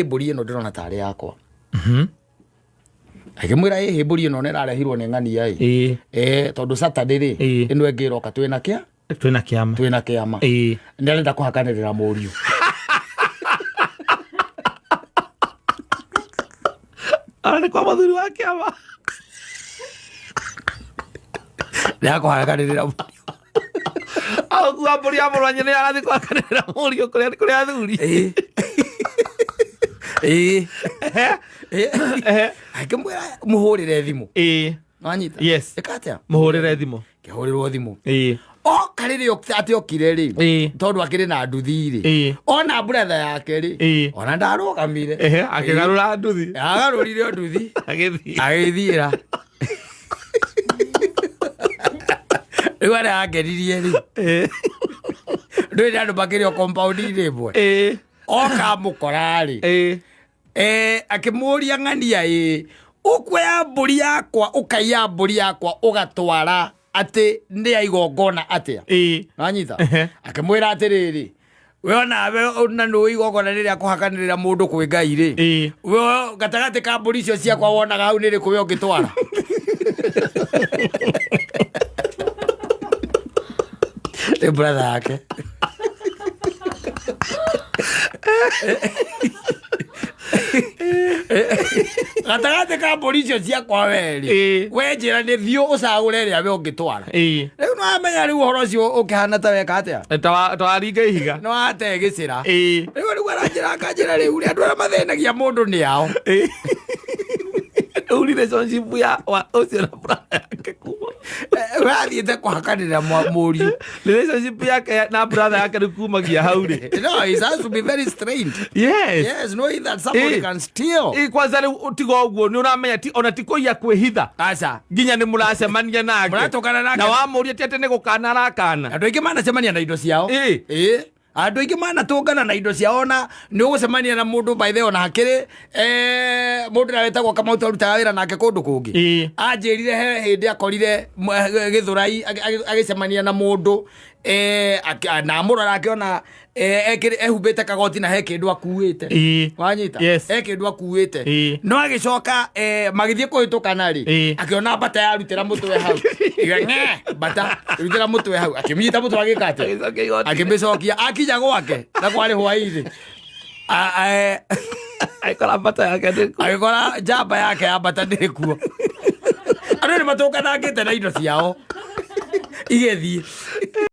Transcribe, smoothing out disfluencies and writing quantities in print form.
Mburi ino ndirona tari yakwa. Akimwira mburi ino nerarehirwo ni ng'ani ai. Tondu Saturday ri ino engiroka twina kia? Twina kiama. Twina kiama. Ndirenda kuhakanirira muriu. Arane kwa mathuri wa kiama. Ndia kuhakanirira muriu. Au kwa mburi ya murwanye ni arathi kuhakanirira muriu kuri athuri. Akimwira muhurire thimu. Wanyita? Yes. Ekatia? Muhurire thimu. Kihurirwo thimu. O kariri ati okire ri. Tondu akiri na nduthi ri. Ona brother yake ri. Ona ndarugamire. Akigarura nduthi. Agarurire nduthi. Agithira. Riu ara ageririe ri. Ndu andu bakiri o compound ri bwe. Oka mukora ri. Akimuria ng'ania ukwoya mburi yakwa ukaiya mburi yakwa ugatwara ati ndi ya igongona atia. Wanyita? Akimwira atiriri we onawe ona no igongona riria kuhakanirira mundu kwi Ngai ri. We gatagati ka mburi icio ciakwa wonaga hau niri kuwe ungitwara. Brother yake. Gatagati ka mburi icio ciakwa weri we njira ni thiu ucagure ria we ungitwara. Riu no amenya riu uhoro ucio ukihana ta weka atia twaringa ihiga no ate gicira. Riu aranjira kanjira riu ri andu aria mathenagia mundu ni ao. Relationship ya ucio na brother yake kuma wathiite kuhakanirira muriu. Relationship yake na brother yake kumagia hau ri. No, it has to be very strained. Yes, knowing that somebody can steal. Kwanza utigo uguo ni uramenya ti ona tikoya kwihitha aca nginya ni muracemania nake muratokana nake na wamuria tete ni gukana arakana. Andu aingi manacemania na indo ciao. Andu aingi manatungana na indo ciao na ni ugucemania na mundu by the ona hakiri mundu naretagwo Kamau arutaga wira nake kundu kungi. Anjirire he hindi akorire Githurai agicemania na mundu na murora akiona ehumbite kagoti na he kindu akuite. Wanyita? He kindu akuite. No agicoka magithie kuhitukana ri akiona bata yarutira mutwe hau. Nge bata rutira mutwe hau akimnyita mutwe agikate akimbicokia akija gwake na kwari hwairi aikora bata yake aikora jamba yake ya bata ndikuo. Andu ni matukana ngite na indo ciao igethie